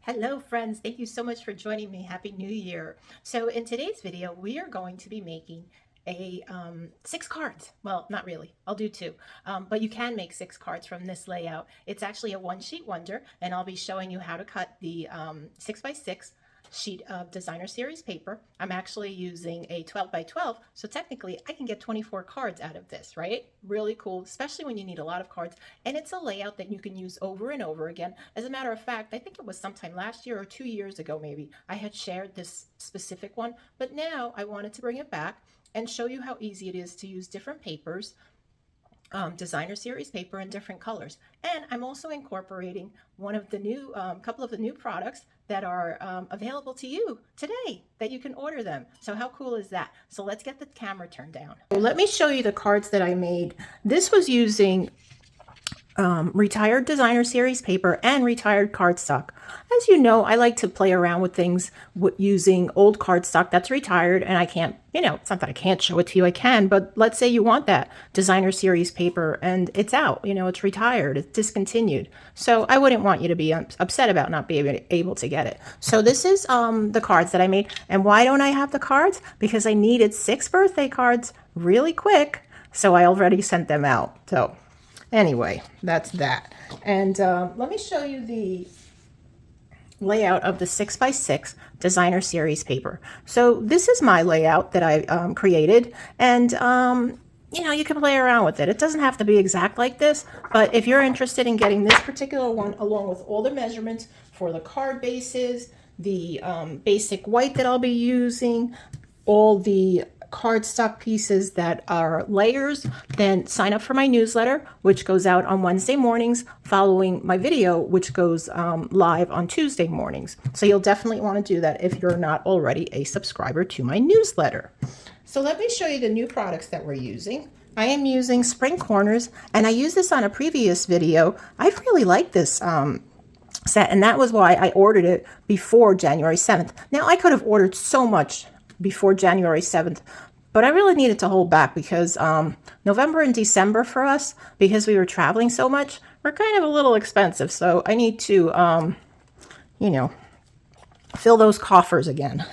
Hello friends, thank you so much for joining me. Happy New Year. So in today's video, we are going to be making a 6 cards. Well, not really, I'll do 2, but you can make 6 cards from this layout. It's actually a one sheet wonder, and I'll be showing you how to cut the 6x6 sheet of designer series paper. I'm actually using a 12 by 12, so technically I can get 24 cards out of this, right? Really cool, especially when you need a lot of cards, and it's a layout that you can use over and over again. As a matter of fact, I think it was sometime last year or 2 years ago maybe, I had shared this specific one, but now I wanted to bring it back and show you how easy it is to use different papers, designer series paper in different colors. And I'm also incorporating one of the new, couple of the new products that are available to you today that you can order them. So how cool is that? So let's get the camera turned down. Let me show you the cards that I made. This was using retired designer series paper and retired cardstock. As you know, I like to play around with things using old cardstock that's retired, and I can't, it's not that I can't show it to you, I can, but let's say you want that designer series paper and it's out, it's retired, it's discontinued. So I wouldn't want you to be upset about not being able to get it. So this is the cards that I made. And why don't I have the cards? Because I needed 6 birthday cards really quick, so I already sent them out. So anyway, that's that. And let me show you the layout of the 6x6 designer series paper. So this is my layout that I created, and you can play around with it. It doesn't have to be exact like this, but if you're interested in getting this particular one along with all the measurements for the card bases, the basic white that I'll be using, all the cardstock pieces that are layers, then sign up for my newsletter, which goes out on Wednesday mornings following my video, which goes live on Tuesday mornings. So you'll definitely want to do that if you're not already a subscriber to my newsletter. So let me show you the new products that we're using. I am using Spring Corners, and I used this on a previous video. I really like this set, and that was why I ordered it before January 7th. Now, I could have ordered so much before January 7th, but I really needed to hold back because November and December for us, because we were traveling so much, were kind of a little expensive. So I need to, fill those coffers again.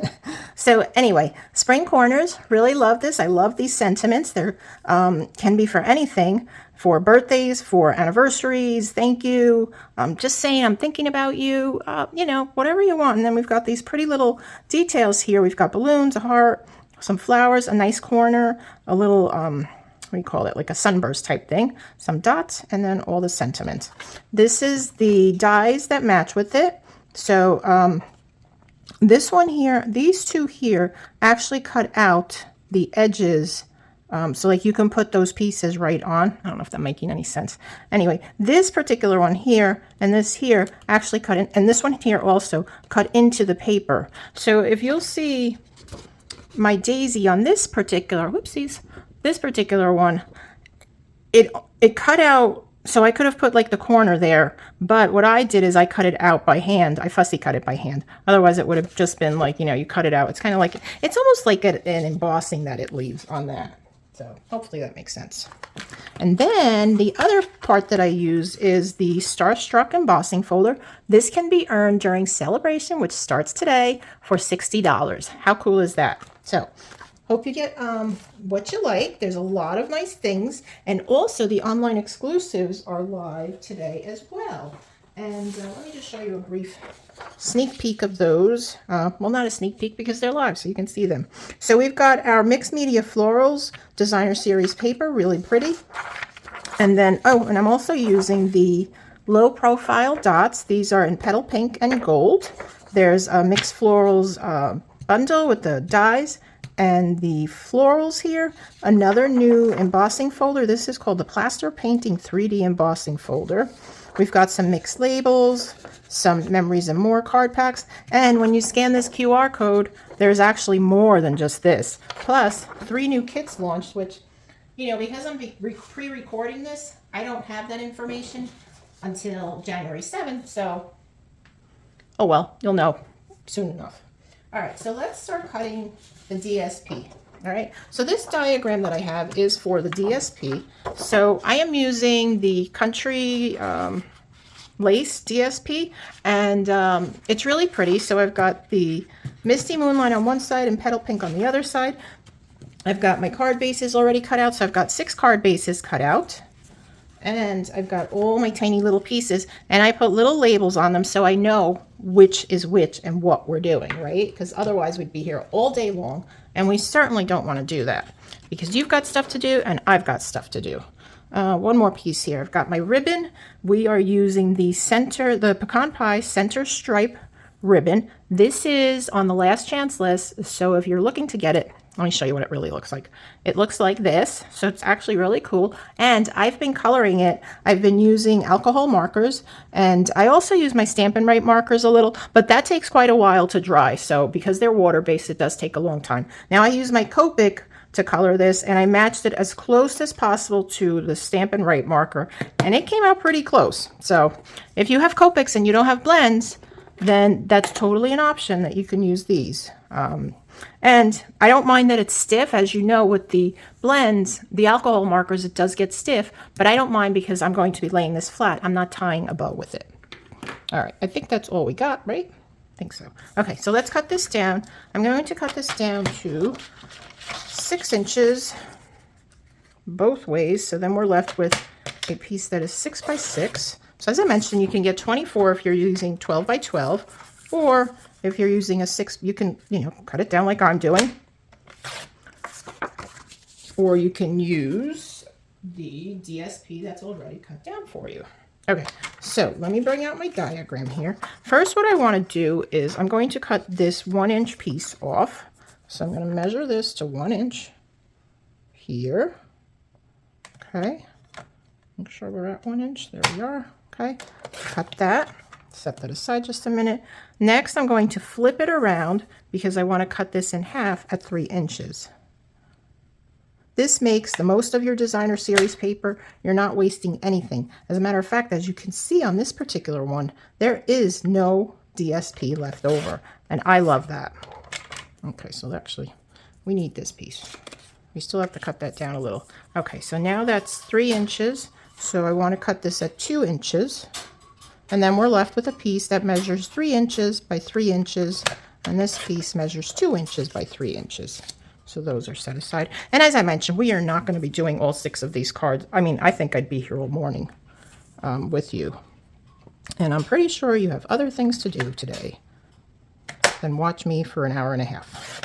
So anyway, Spring Corners, really love this. I love these sentiments. They're can be for anything, for birthdays, for anniversaries, thank you, just saying I'm thinking about you, whatever you want. And then we've got these pretty little details here. We've got balloons, a heart, some flowers, a nice corner, a little, what do you call it, like a sunburst type thing, some dots, and then all the sentiments. This is the dies that match with it. So this one here, these two here actually cut out the edges. So like you can put those pieces right on. I don't know if that's making any sense. Anyway, this particular one here and this here actually cut in, and this one here also cut into the paper. So if you'll see my daisy on this particular, whoopsies, this particular one, it cut out. So I could have put like the corner there, but what I did is I cut it out by hand. I fussy cut it by hand. Otherwise it would have just been like, you cut it out. It's kind of like, it's almost like an embossing that it leaves on that. So hopefully that makes sense. And then the other part that I use is the Starstruck embossing folder. This can be earned during celebration, which starts today, for $60. How cool is that? So hope you get what you like. There's a lot of nice things. And also the online exclusives are live today as well. And let me just show you a brief sneak peek of those. Well, not a sneak peek because they're live, so you can see them. So we've got our Mixed Media Florals Designer Series paper, really pretty. And then, and I'm also using the low profile dots. These are in petal pink and gold. There's a Mixed Florals bundle with the dies and the florals here. Another new embossing folder. This is called the Plaster Painting 3D Embossing Folder. We've got some mixed labels, some Memories and More card packs, and when you scan this QR code, there's actually more than just this. Plus, 3 new kits launched, which, because I'm pre-recording this, I don't have that information until January 7th, so, oh well, you'll know soon enough. All right, so let's start cutting the DSP. All right, so this diagram that I have is for the DSP. So I am using the Country Lace DSP, and it's really pretty. So I've got the Misty Moonlight on one side and Petal Pink on the other side. I've got my card bases already cut out, so I've got 6 card bases cut out. And I've got all my tiny little pieces, and I put little labels on them so I know which is which and what we're doing, right? Because otherwise we'd be here all day long, and we certainly don't want to do that because you've got stuff to do and I've got stuff to do. One more piece here. I've got my ribbon. We are using the pecan pie center stripe ribbon. This is on the last chance list, so if you're looking to get it, let me show you what it really looks like. It looks like this, so it's actually really cool. And I've been coloring it. I've been using alcohol markers, and I also use my Stampin' Write markers a little, but that takes quite a while to dry. So because they're water-based, it does take a long time. Now I use my Copic to color this, and I matched it as close as possible to the Stampin' Write marker, and it came out pretty close. So if you have Copics and you don't have blends, then that's totally an option that you can use these. And I don't mind that it's stiff. As you know, with the blends, the alcohol markers, it does get stiff, but I don't mind because I'm going to be laying this flat. I'm not tying a bow with it. All right, I think that's all we got, right? I think so. Okay, so let's cut this down. I'm going to cut this down to 6 inches both ways. So then we're left with a piece that is 6 by 6. So as I mentioned, you can get 24 if you're using 12 by 12, or if you're using a 6, you can, cut it down like I'm doing. Or you can use the DSP that's already cut down for you. Okay, so let me bring out my diagram here. First, what I want to do is I'm going to cut this 1-inch piece off. So I'm going to measure this to 1 inch here. Okay, make sure we're at 1 inch. There we are. Okay, cut that. Set that aside just a minute. Next, I'm going to flip it around because I want to cut this in half at 3 inches. This makes the most of your designer series paper. You're not wasting anything. As a matter of fact, as you can see on this particular one, there is no DSP left over, and I love that. Okay, so actually, we need this piece. We still have to cut that down a little. Okay, so now that's 3 inches. So I want to cut this at 2 inches. And then we're left with a piece that measures 3 inches by 3 inches. And this piece measures 2 inches by 3 inches. So those are set aside. And as I mentioned, we are not going to be doing all 6 of these cards. I mean, I think I'd be here all morning with you. And I'm pretty sure you have other things to do today than watch me for an hour and a half.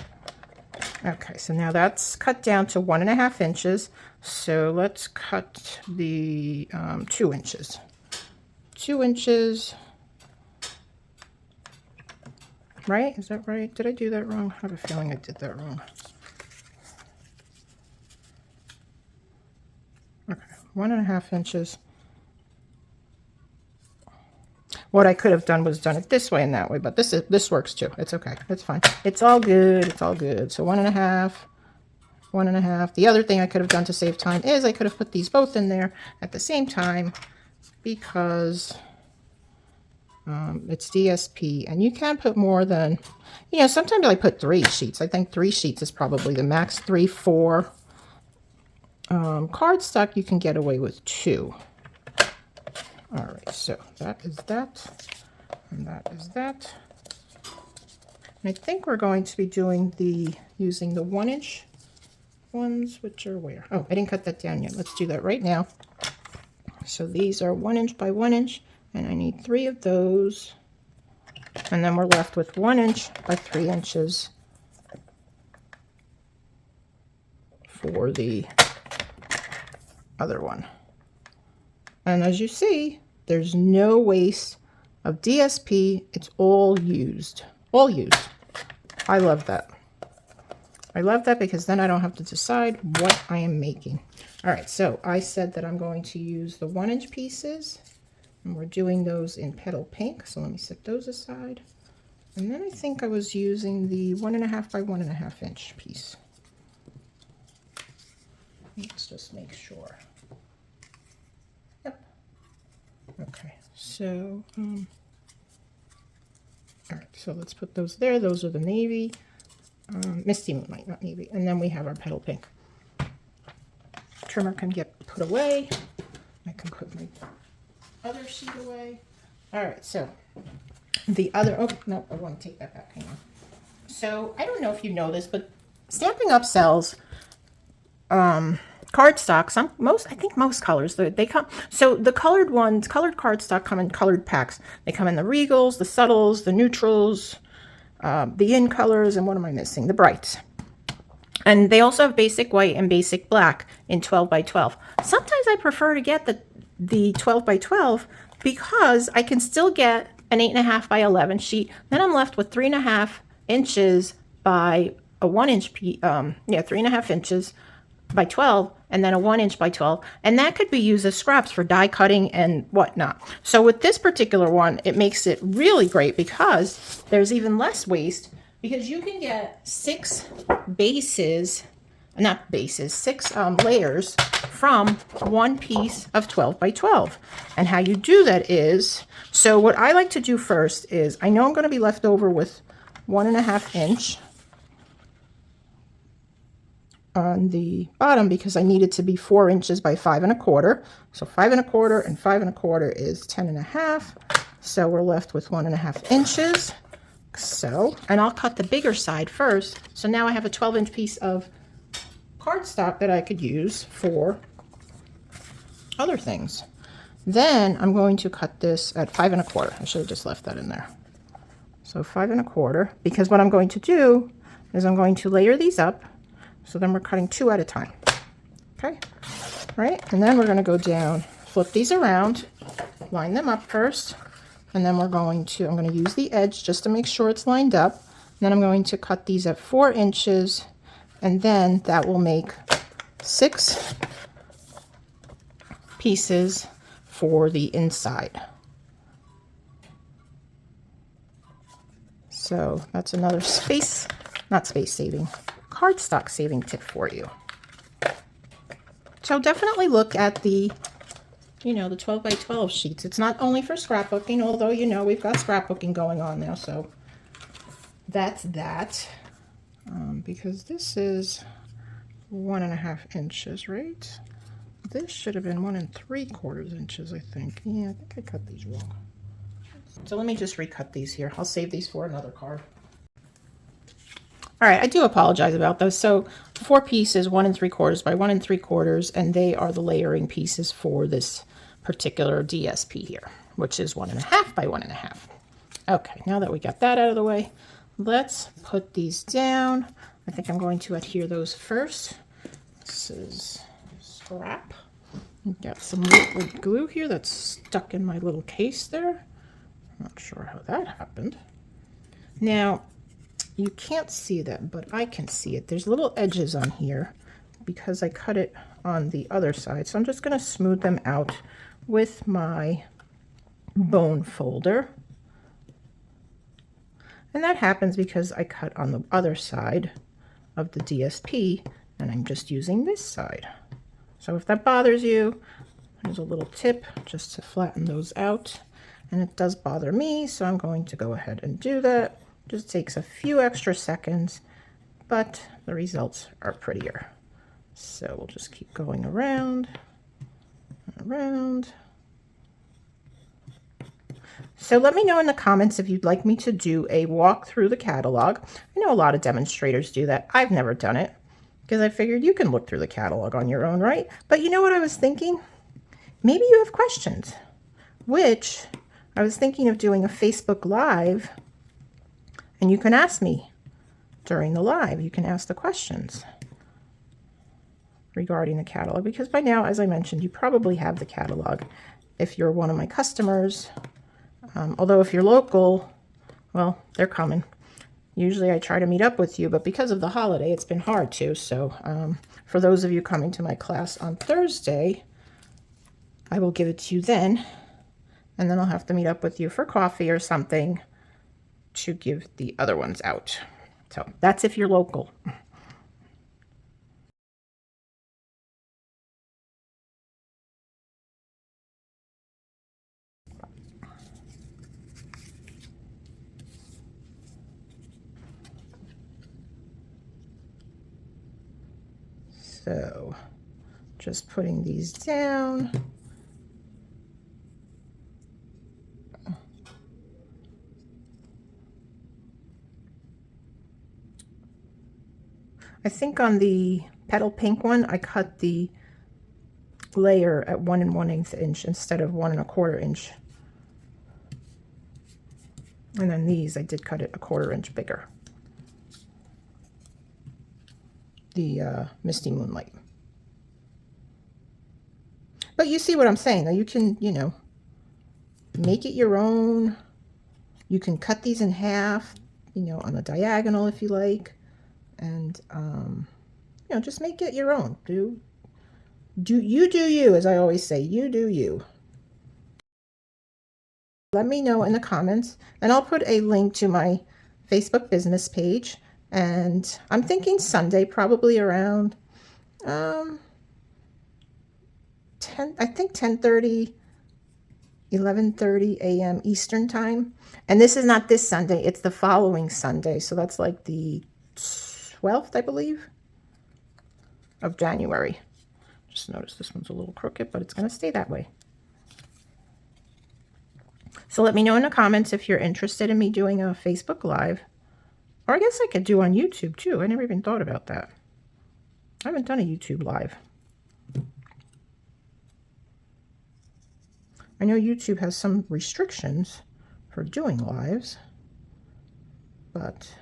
Okay, so now that's cut down to 1.5 inches. So let's cut the 2 inches. 2 inches. Right? Is that right? Did I do that wrong? I have a feeling I did that wrong. Okay, 1.5 inches. What I could have done was done it this way and that way, but this works too. It's okay. It's fine. It's all good. It's all good. So 1.5, 1.5. The other thing I could have done to save time is I could have put these both in there at the same time because it's DSP, and you can put more than, sometimes I put 3 sheets. I think 3 sheets is probably the max. 3, 4. Cardstock, you can get away with 2. All right, so that is that, and that is that. And I think we're going to be doing using the 1-inch ones, which are where? Oh, I didn't cut that down yet. Let's do that right now. So these are 1 inch by 1 inch, and I need 3 of those. And then we're left with 1 inch by 3 inches for the other one. And as you see, there's no waste of DSP. It's all used. All used. I love that. I love that because then I don't have to decide what I am making. All right, so I said that I'm going to use the 1-inch pieces, and we're doing those in Petal Pink. So let me set those aside. And then I think I was using the 1.5 by 1.5 inch piece. Let's just make sure. Okay, so, all right, so let's put those there. Those are the navy. Misty Moonlight, not navy. And then we have our petal pink. Trimmer can get put away. I can put my other sheet away. All right, so the other, oh, no, I want to take that back, hang on. So I don't know if you know this, but Stampin' Up! Sells cardstock. I think most colors, they come, so the colored ones, colored cardstock come in colored packs. They come in the regals, the subtles, the neutrals, the in colors, and what am I missing? The brights. And they also have basic white and basic black in 12 by 12. Sometimes I prefer to get the 12 by 12 because I can still get an 8.5 by 11 sheet. Then I'm left with 3.5 inches by a 1 inch, 3.5 inches by 12, and then a 1 inch by 12, and that could be used as scraps for die cutting and whatnot. So with this particular one, it makes it really great because there's even less waste, because you can get 6 layers from one piece of 12 by 12. And how you do that is, so what I like to do first is, I know I'm going to be left over with 1.5 inch on the bottom because I need it to be 4 inches by 5.25. So 5.25 and 5.25 is 10.5. So we're left with 1.5 inches. So, and I'll cut the bigger side first. So now I have a 12-inch piece of cardstock that I could use for other things. Then I'm going to cut this at 5.25. I should have just left that in there. So 5.25, because what I'm going to do is I'm going to layer these up. So then we're cutting 2 at a time. Okay, right? And then we're going to go down, flip these around, line them up first, and then I'm going to use the edge just to make sure it's lined up. And then I'm going to cut these at 4 inches, and then that will make 6 pieces for the inside. So that's another not space saving, cardstock saving tip for you. So definitely look at the 12 by 12 sheets. It's not only for scrapbooking, although we've got scrapbooking going on now, so that's that. Because this is 1.5 inches, right? This should have been 1 3/4 inches, I think. Yeah, I think I cut these wrong. So let me just recut these here. I'll save these for another card. All right, I do apologize about those. So 4 pieces, 1 3/4 by 1 3/4, and they are the layering pieces for this particular DSP here, which is 1.5 by 1.5. Okay, now that we got that out of the way, let's put these down. I think I'm going to adhere those first. This is scrap. I've got some liquid glue here that's stuck in my little case there. Not sure how that happened. Now, you can't see that, but I can see it. There's little edges on here because I cut it on the other side. So I'm just going to smooth them out with my bone folder. And that happens because I cut on the other side of the DSP, and I'm just using this side. So if that bothers you, there's a little tip just to flatten those out. And it does bother me, so I'm going to go ahead and do that. Just takes a few extra seconds, but the results are prettier. So we'll just keep going around and around. So let me know in the comments if you'd like me to do a walk through the catalog. I know a lot of demonstrators do that. I've never done it because I figured you can look through the catalog on your own, right? But you know what I was thinking? Maybe you have questions, which I was thinking of doing a Facebook Live, and you can ask me during the live. You can ask the questions regarding the catalog, because by now, as I mentioned, you probably have the catalog if you're one of my customers. Although if you're local, well, they're coming. Usually I try to meet up with you, but because of the holiday, it's been hard to. So for those of you coming to my class on Thursday, I will give it to you then, and then I'll have to meet up with you for coffee or something to give the other ones out. So that's if you're local. So just putting these down. I think on the petal pink one, I cut the layer at 1 1/8 inch instead of 1 1/4 inch. And then these, I did cut it 1/4 inch bigger. The Misty Moonlight. But you see what I'm saying, though. You can, you know, make it your own. You can cut these in half, you know, on a diagonal if you like. And, you know, just make it your own. Do you, as I always say, you do you. Let me know in the comments, and I'll put a link to my Facebook business page. And I'm thinking Sunday, probably around 10, I think 10:30, 11:30 a.m. Eastern time. And this is not this Sunday, it's the following Sunday. So that's like the 12th, I believe, of January. Just notice this one's a little crooked, but it's going to stay that way. So let me know in the comments if you're interested in me doing a Facebook Live. Or I guess I could do on YouTube too. I never even thought about that. I haven't done a YouTube Live. I know YouTube has some restrictions for doing lives, but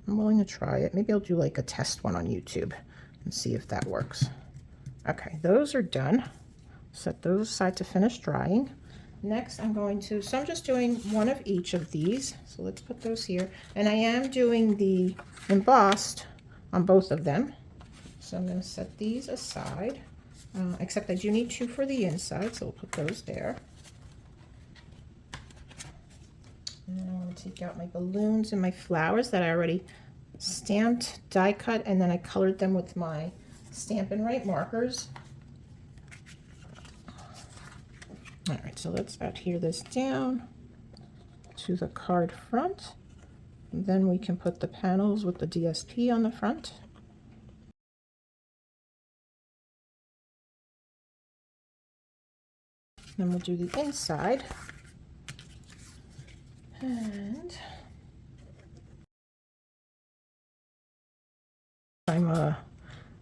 I'm willing to try it. Maybe I'll do like a test one on YouTube and see if that works. Okay, those are done. Set those aside to finish drying. Next, I'm going to, so I'm just doing one of each of these. So let's put those here. And I am doing the embossed on both of them. So I'm going to set these aside. Except I do need 2 for the inside, so we'll put those there. And then I'm going to take out my balloons and my flowers that I already stamped, die cut, and then I colored them with my Stampin' Write markers. All right, so let's adhere this down to the card front. And then we can put the panels with the DSP on the front. Then we'll do the inside. And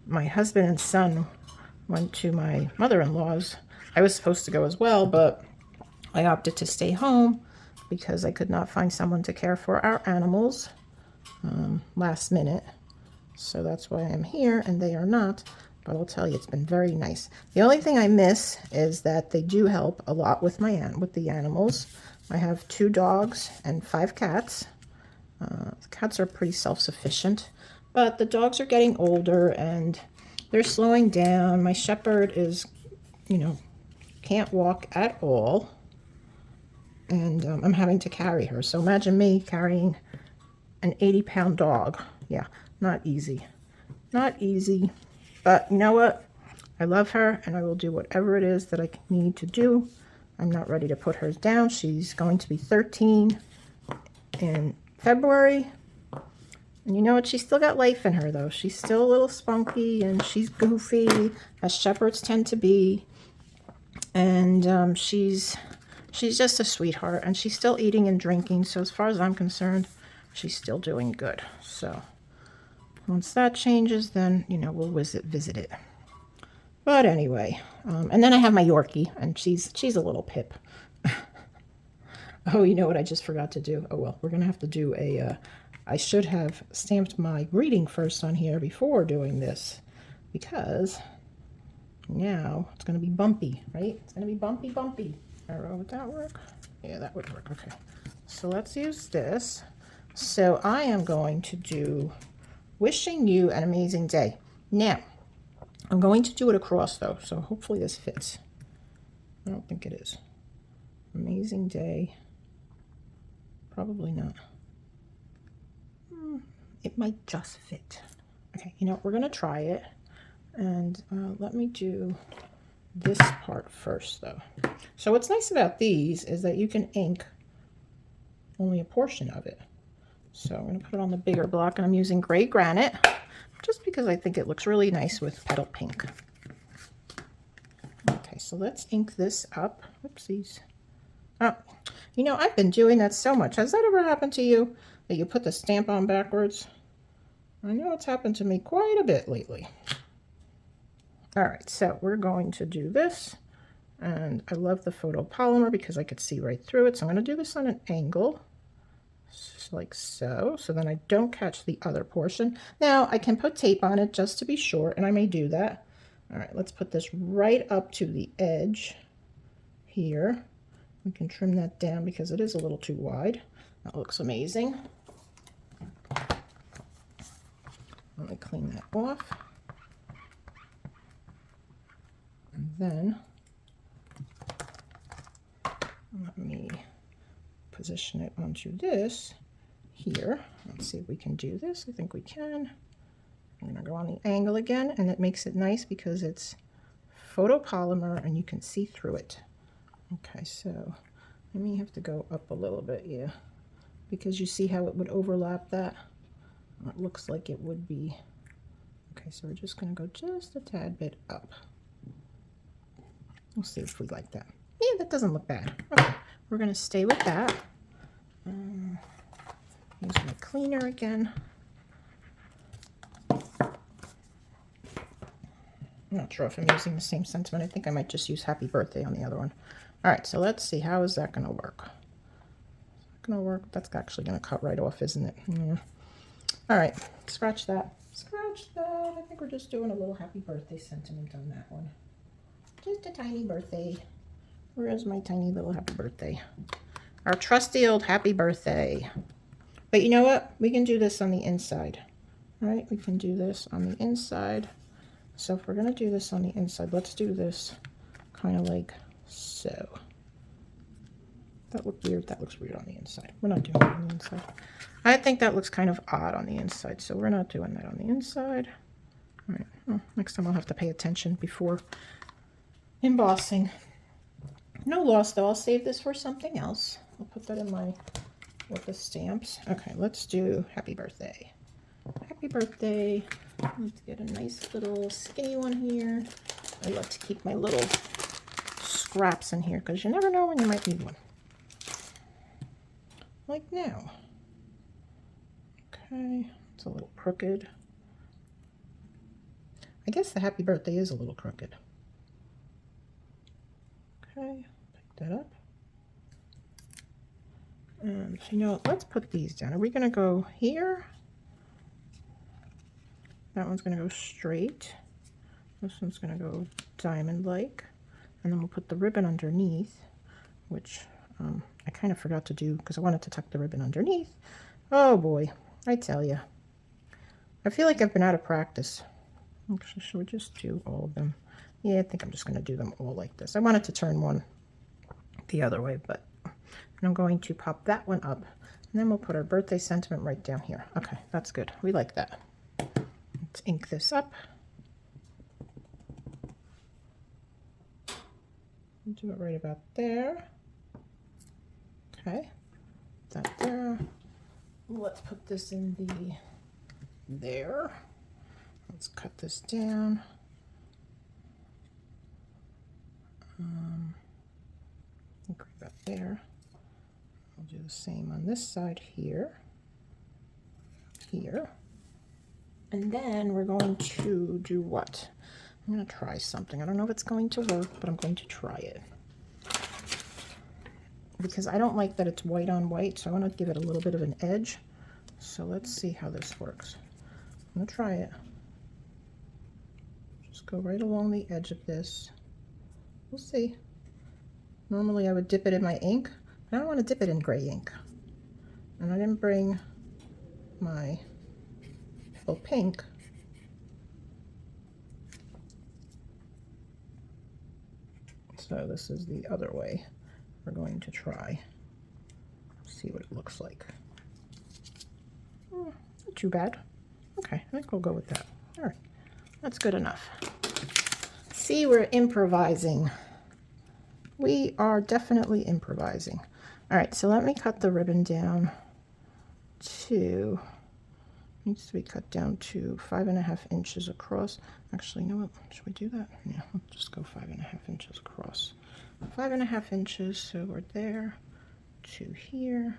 my husband and son went to my mother-in-law's. I was supposed to go as well, but I opted to stay home because I could not find someone to care for our animals last minute. So that's why I'm here and they are not. But I'll tell you, it's been very nice. The only thing I miss is that they do help a lot with the animals. I have 2 dogs and 5 cats. The cats are pretty self-sufficient, but the dogs are getting older and they're slowing down. My shepherd is, you know, can't walk at all, and I'm having to carry her. So imagine me carrying an 80-pound dog. Yeah, not easy. Not easy. But you know what? I love her, and I will do whatever it is that I need to do. I'm not ready to put her down. She's going to be 13 in February. And you know what? She's still got life in her, though. She's still a little spunky, and she's goofy, as shepherds tend to be. And she's just a sweetheart, and she's still eating and drinking. So as far as I'm concerned, she's still doing good. So once that changes, then, you know, we'll visit it. But anyway, and then I have my Yorkie, and she's a little pip. Oh, you know what I just forgot to do? Oh, well, we're going to have to do a, I should have stamped my greeting first on here before doing this, because now it's going to be bumpy, right? It's going to be bumpy. Arrow, would that work? Yeah, that would work. Okay. So let's use this. So I am going to do wishing you an amazing day. Now, I'm going to do it across though, so hopefully this fits. I don't think it is. Amazing day. Probably not. It might just fit. Okay, you know, we're going to try it. And let me do this part first though. So what's nice about these is that you can ink only a portion of it. So I'm going to put it on the bigger block, and I'm using gray granite. just because I think it looks really nice with petal pink. Okay, so let's ink this up. Oopsies. Oh, you know, I've been doing that so much. Has that ever happened to you, that you put the stamp on backwards? I know it's happened to me quite a bit lately. All right, so we're going to do this. And I love the photopolymer because I could see right through it. So I'm going to do this on an angle, just like so. So then I don't catch the other portion. Now I can put tape on it just to be sure, and I may do that. All right, let's put this right up to the edge here. We can trim that down because it is a little too wide. That looks amazing. Let me clean that off. And then let me position it onto this here. Let's see if we can do this. I think we can. I'm going to go on the angle again, and it makes it nice because it's photopolymer and you can see through it. Okay, so I may have to go up a little bit, yeah, because you see how it would overlap that? It looks like it would be. Okay, so we're just going to go just a tad bit up. We'll see if we like that. Yeah, that doesn't look bad. Okay, we're going to stay with that. Use my cleaner again. I'm not sure if I'm using the same sentiment. I think I might just use happy birthday on the other one. All right, so let's see. How is that going to work? Going to work? That's actually going to cut right off, isn't it? Yeah. All right, scratch that. Scratch that. I think we're just doing a little happy birthday sentiment on that one. Just a tiny birthday. Where is my tiny little happy birthday? Our trusty old happy birthday. But you know what? We can do this on the inside. All right, we can do this on the inside. So if we're going to do this on the inside, let's do this kind of like so. That looked weird. That looks weird on the inside. We're not doing it on the inside. I think that looks kind of odd on the inside, so we're not doing that on the inside. All right. Well, next time I'll have to pay attention before embossing. No loss, though. I'll save this for something else. I'll put that in my with the stamps. Okay, let's do happy birthday. Happy birthday. Let's get a nice little skinny one here. I love to keep my little scraps in here because you never know when you might need one. Like now. Okay, it's a little crooked. I guess the happy birthday is a little crooked. Okay, pick that up. And you know, let's put these down. Are we going to go here? That one's going to go straight. This one's going to go diamond-like. And then we'll put the ribbon underneath, which I kind of forgot to do because I wanted to tuck the ribbon underneath. Oh boy, I tell you. I feel like I've been out of practice. Actually, should we just do all of them? Yeah, I think I'm just going to do them all like this. I wanted to turn one the other way, but I'm going to pop that one up. And then we'll put our birthday sentiment right down here. Okay, that's good. We like that. Let's ink this up. Do it right about there. Okay, that there. Let's put this in the there. Let's cut this down. Right about there. I'll do the same on this side here. Here. And then we're going to do what? I'm going to try something. I don't know if it's going to work, but I'm going to try it. Because I don't like that it's white on white, so I want to give it a little bit of an edge. So let's see how this works. I'm going to try it. Just go right along the edge of this. We'll see. Normally I would dip it in my ink, but I don't want to dip it in gray ink. And I didn't bring my full pink. So this is the other way we're going to try. See what it looks like. Not too bad. Okay, I think we'll go with that. All right, that's good enough. See, we're improvising. We are definitely improvising. All right, so let me cut the ribbon down to Needs to be cut down to 5.5 inches across. Actually, you know what? Should we do that? Yeah, let's just go 5.5 inches across. 5.5 inches, so we're there to here.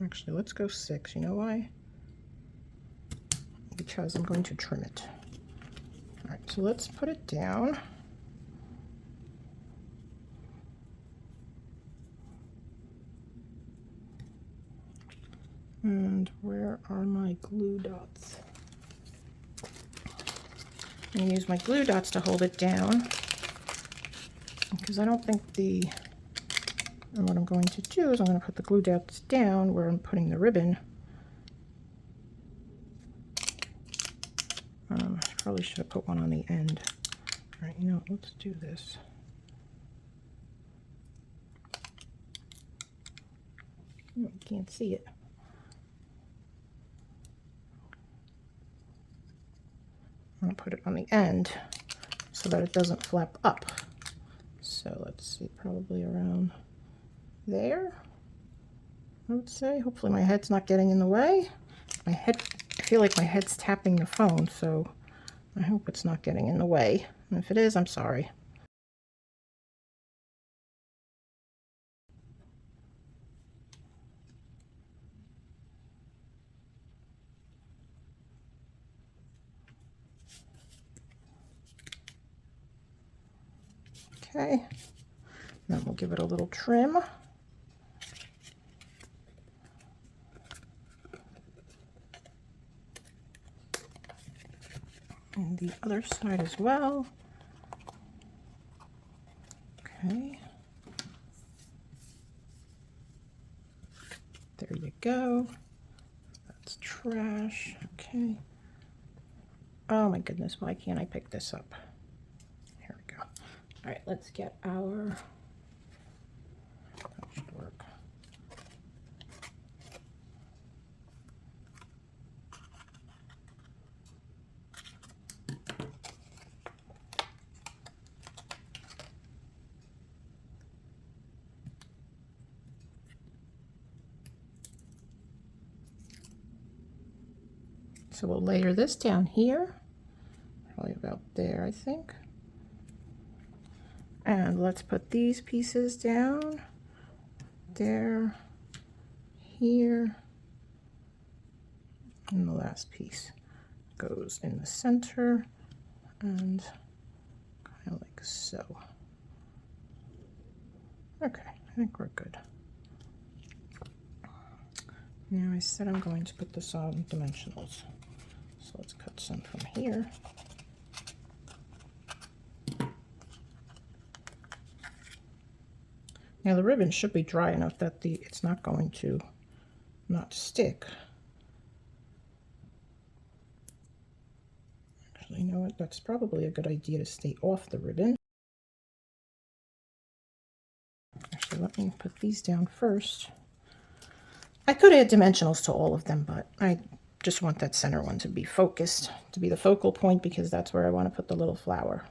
Actually, let's go 6. You know why? Because I'm going to trim it. All right, so let's put it down. And where are my glue dots? I'm going to use my glue dots to hold it down because I don't think and what I'm going to do is I'm going to put the glue dots down where I'm putting the ribbon. I probably should have put one on the end. All right, you know, let's do this. Oh, you can't see it. I'm going to put it on the end so that it doesn't flap up. So let's see, probably around there, I would say. Hopefully my head's not getting in the way. I feel like my head's tapping the phone, so I hope it's not getting in the way. And if it is, I'm sorry. Okay, then we'll give it a little trim. And the other side as well. Okay. There you go. That's trash. Okay. Oh my goodness, why can't I pick this up? Here we go. All right, let's get our, that should work. So we'll layer this down here, probably about there, I think. And let's put these pieces down there, here, and the last piece goes in the center and kind of like so. Okay, I think we're good. Now I said I'm going to put this on dimensionals. So let's cut some from here. Now the ribbon should be dry enough that it's not going to not stick. Actually, you know what? That's probably a good idea to stay off the ribbon. Actually, let me put these down first. I could add dimensionals to all of them, but I just want that center one to be focused, to be the focal point, because that's where I want to put the little flower.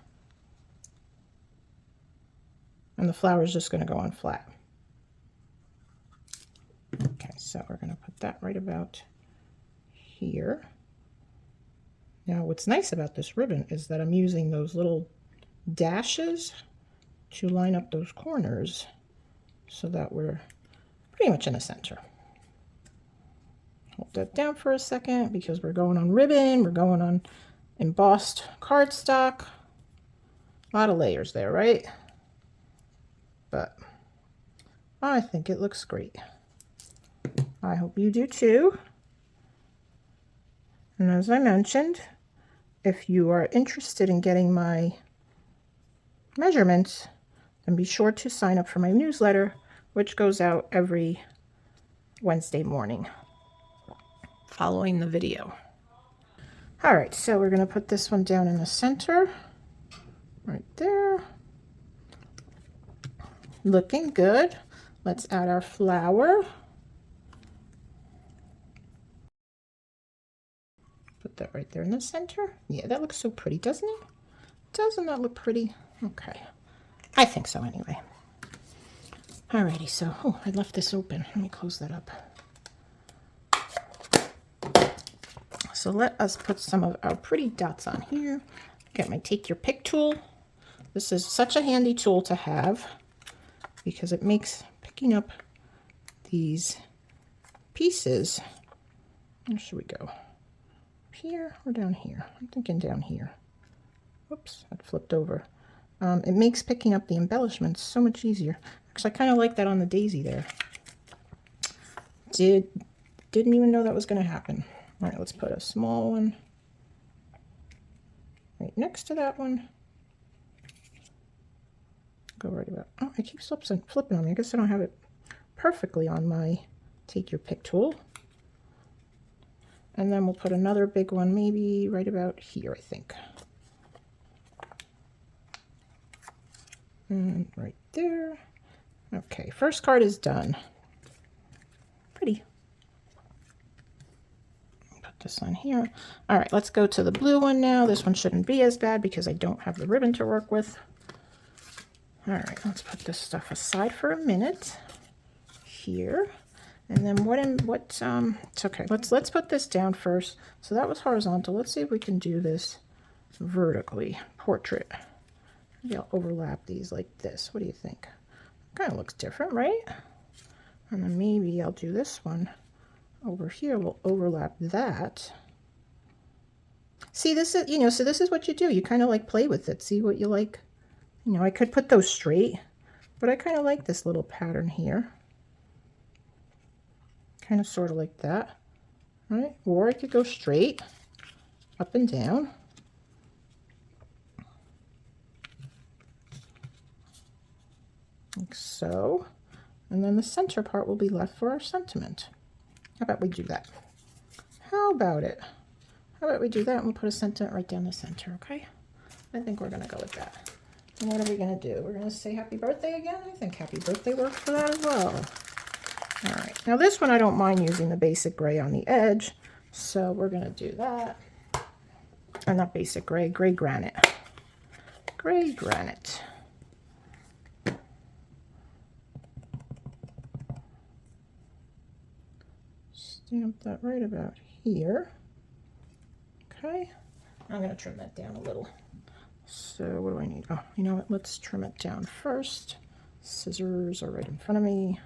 And the flower is just going to go on flat. Okay, so we're going to put that right about here. Now, what's nice about this ribbon is that I'm using those little dashes to line up those corners so that we're pretty much in the center. Hold that down for a second because we're going on ribbon, we're going on embossed cardstock. A lot of layers there, right? But I think it looks great. I hope you do too. And as I mentioned, if you are interested in getting my measurements, then be sure to sign up for my newsletter, which goes out every Wednesday morning following the video. All right, so we're going to put this one down in the center, right there. Looking good. Let's add our flower. Put that right there in the center. Yeah, that looks so pretty, doesn't it? Doesn't that look pretty? Okay. I think so anyway. Alrighty, so, oh, I left this open. Let me close that up. So let us put some of our pretty dots on here. Get my take your pick tool. This is such a handy tool to have because it makes picking up these pieces. Where should we go? Up here or down here? I'm thinking down here. Whoops, that flipped over. It makes picking up the embellishments so much easier. Actually, I kind of like that on the daisy there. Didn't even know that was going to happen. All right, let's put a small one right next to that one. Go right about. Oh, I keep flipping on me. I guess I don't have it perfectly on my take your pick tool. And then we'll put another big one maybe right about here, I think. And right there. Okay, first card is done. Pretty. Put this on here. All right, let's go to the blue one now. This one shouldn't be as bad because I don't have the ribbon to work with. All right, let's put this stuff aside for a minute here. And then it's okay. Let's put this down first. So that was horizontal. Let's see if we can do this vertically. Portrait. Maybe I'll overlap these like this. What do you think? Kind of looks different, right? And then maybe I'll do this one over here. We'll overlap that. See, this is, so this is what you do. You kind of like play with it. See what you like. I could put those straight, but I kind of like this little pattern here. Kind of sort of like that, right? Or I could go straight, up and down. Like so. And then the center part will be left for our sentiment. How about we do that? How about it? How about we do that and we'll put a sentiment right down the center, okay? I think we're gonna go with that. And what are we gonna do? We're gonna say happy birthday again? I think happy birthday works for that as well. All right, now this one I don't mind using the basic gray on the edge, so we're gonna do that. Or not basic gray, gray granite. Gray granite. Stamp that right about here. Okay, I'm gonna trim that down a little. So what do I need? Oh, you know what? Let's trim it down first. Scissors are right in front of me.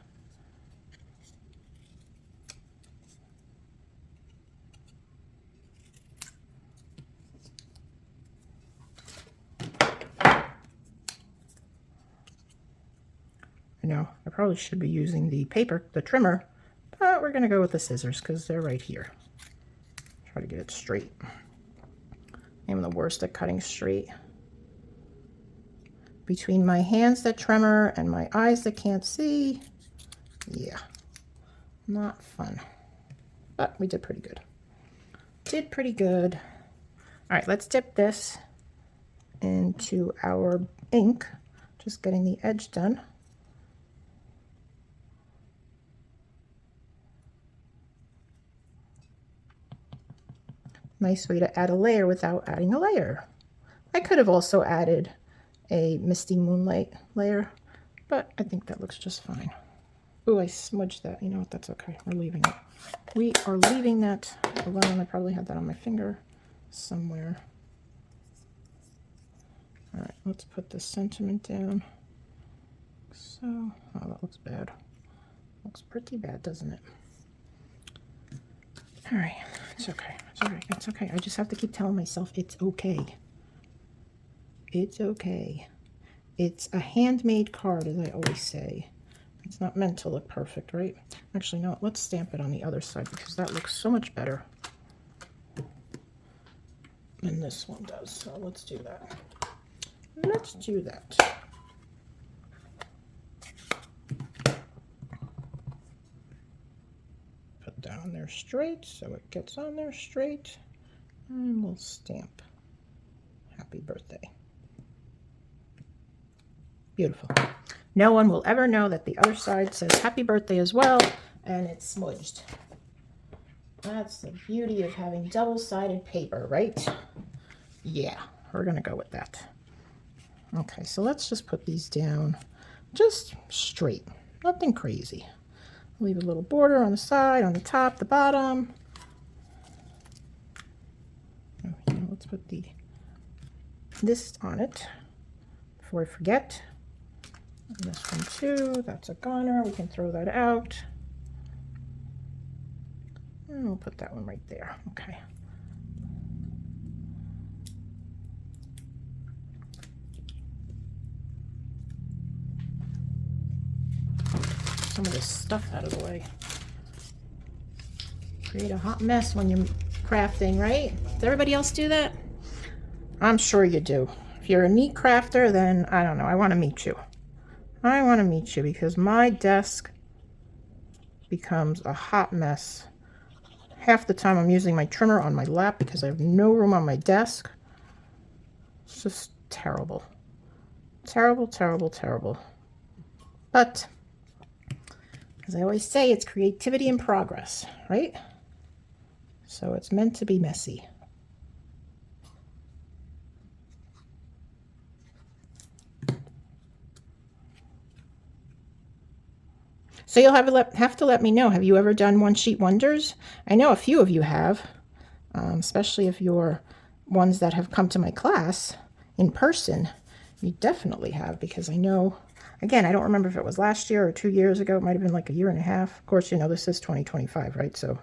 I know I probably should be using the trimmer, but we're gonna go with the scissors because they're right here. Try to get it straight. I'm the worst at cutting straight. Between my hands that tremor and my eyes that can't see, yeah, not fun. But we did pretty good. Did pretty good. All right, let's dip this into our ink. Just getting the edge done. Nice way to add a layer without adding a layer. I could have also added a Misty Moonlight layer, but I think that looks just fine. Ooh, I smudged that. You know what? That's okay. We're leaving it. We are leaving that alone. I probably had that on my finger somewhere. All right, let's put the sentiment down. So, oh, that looks bad. Looks pretty bad, doesn't it? All right, it's okay. It's all right. It's okay. I just have to keep telling myself it's okay. It's okay. It's a handmade card, as I always say. It's not meant to look perfect, right? Actually, no, let's stamp it on the other side because that looks so much better than this one does. So let's do that. Let's do that. Put that on there straight so it gets on there straight. And we'll stamp happy birthday. Beautiful. No one will ever know that the other side says happy birthday as well, and it's smudged. That's the beauty of having double-sided paper, right? Yeah, we're gonna go with that. Okay, so let's just put these down just straight, nothing crazy. Leave a little border on the side, on the top, the bottom. put this on it before I forget. And this one too, that's a goner. We can throw that out. And we'll put that one right there. Okay. Some of this stuff out of the way. Create a hot mess when you're crafting, right? Does everybody else do that? I'm sure you do. If you're a neat crafter, then I don't know. I want to meet you. I want to meet you because my desk becomes a hot mess. Half the time I'm using my trimmer on my lap because I have no room on my desk. It's just terrible. Terrible, terrible, terrible. But as I always say, it's creativity in progress, right? So it's meant to be messy. So you'll have to let me know. Have you ever done one sheet wonders? I know a few of you have, especially if you're ones that have come to my class in person. You definitely have, because I know, again, I don't remember if it was last year or 2 years ago. It might have been like a year and a half. Of course, you know, this is 2025, right? So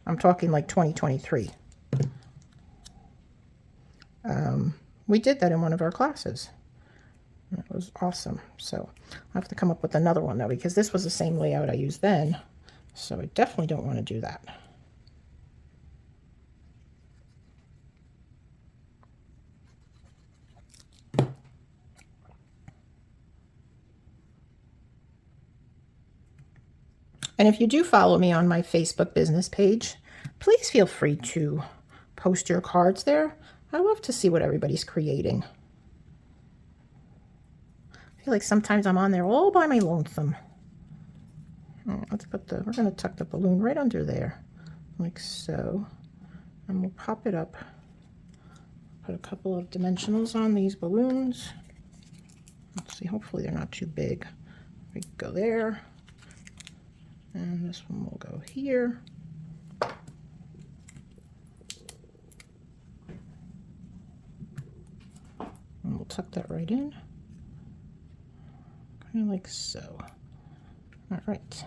I'm talking like 2023. We did that in one of our classes. It was awesome. So I'll have to come up with another one though, because this was the same layout I used then. So I definitely don't want to do that. And if you do follow me on my Facebook business page, please feel free to post your cards there. I love to see what everybody's creating. I feel like sometimes I'm on there all by my lonesome. Let's put we're going to tuck the balloon right under there, like so. And we'll pop it up. Put a couple of dimensionals on these balloons. Let's see, hopefully they're not too big. We go there. And this one will go here. And we'll tuck that right in. Kind of like so. All right,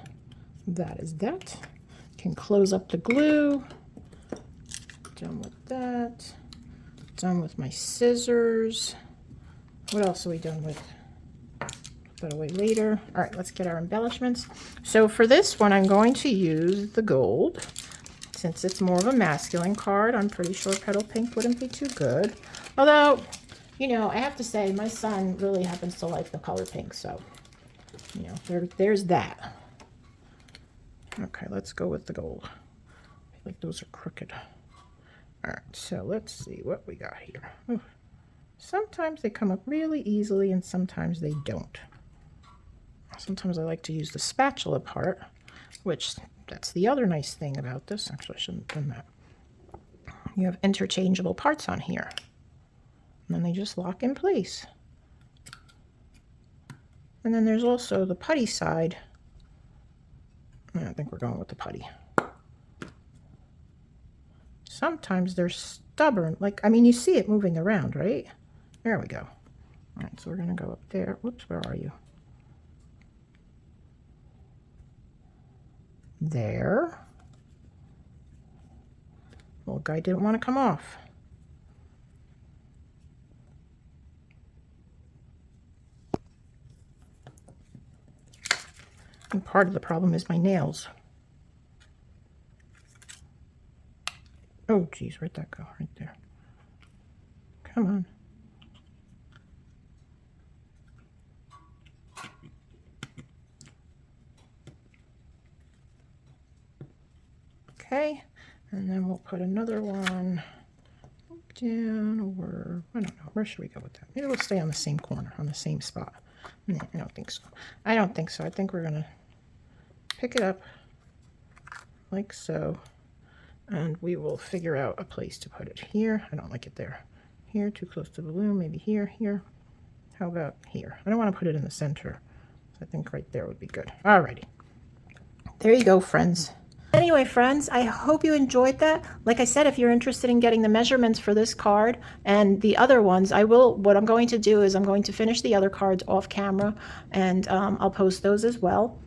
that is that. Can close up the glue. Done with that. Done with my scissors. What else are we done with? Put that away later. All right, let's get our embellishments. So for this one, I'm going to use the gold. Since it's more of a masculine card, I'm pretty sure petal pink wouldn't be too good. Although, you know, I have to say my son really happens to like the color pink, so, you know, there's that. Okay, let's go with the gold. I feel like those are crooked. All right, so let's see what we got here. Ooh. Sometimes they come up really easily and sometimes they don't. Sometimes I like to use the spatula part, which that's the other nice thing about this. Actually, I shouldn't have done that. You have interchangeable parts on here. And then they just lock in place. And then there's also the putty side. I think we're going with the putty. Sometimes they're stubborn. Like, I mean, you see it moving around, right? There we go. All right, so we're going to go up there. Whoops, where are you? There. Little guy didn't want to come off. And part of the problem is my nails. Oh, geez, where'd that go? Right there. Come on. Okay, and then we'll put another one down, or I don't know, where should we go with that? Maybe we'll stay on the same corner, on the same spot. No, I don't think so. I don't think so. I think we're gonna pick it up like so, and we will figure out a place to put it. Here, I don't like it there. Here, too close to the balloon, maybe here, here. How about here? I don't want to put it in the center. So I think right there would be good. Alrighty. There you go, friends. Anyway, friends, I hope you enjoyed that. Like I said, if you're interested in getting the measurements for this card and the other ones, what I'm going to do is I'm going to finish the other cards off camera, and I'll post those as well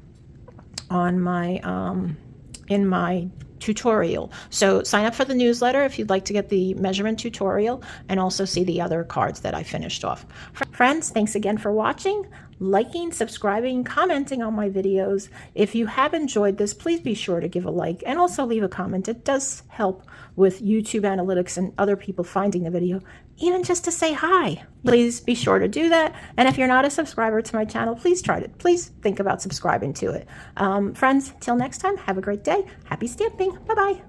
on my in my tutorial. So sign up for the newsletter if you'd like to get the measurement tutorial and also see the other cards that I finished off. Friends, thanks again for watching, liking, subscribing, commenting on my videos. If you have enjoyed this, please be sure to give a like and also leave a comment. It does help with YouTube analytics and other people finding the video, even just to say hi. Please be sure to do that. And if you're not a subscriber to my channel, please please think about subscribing to it. Friends, till next time, have a great day. Happy stamping. Bye-bye.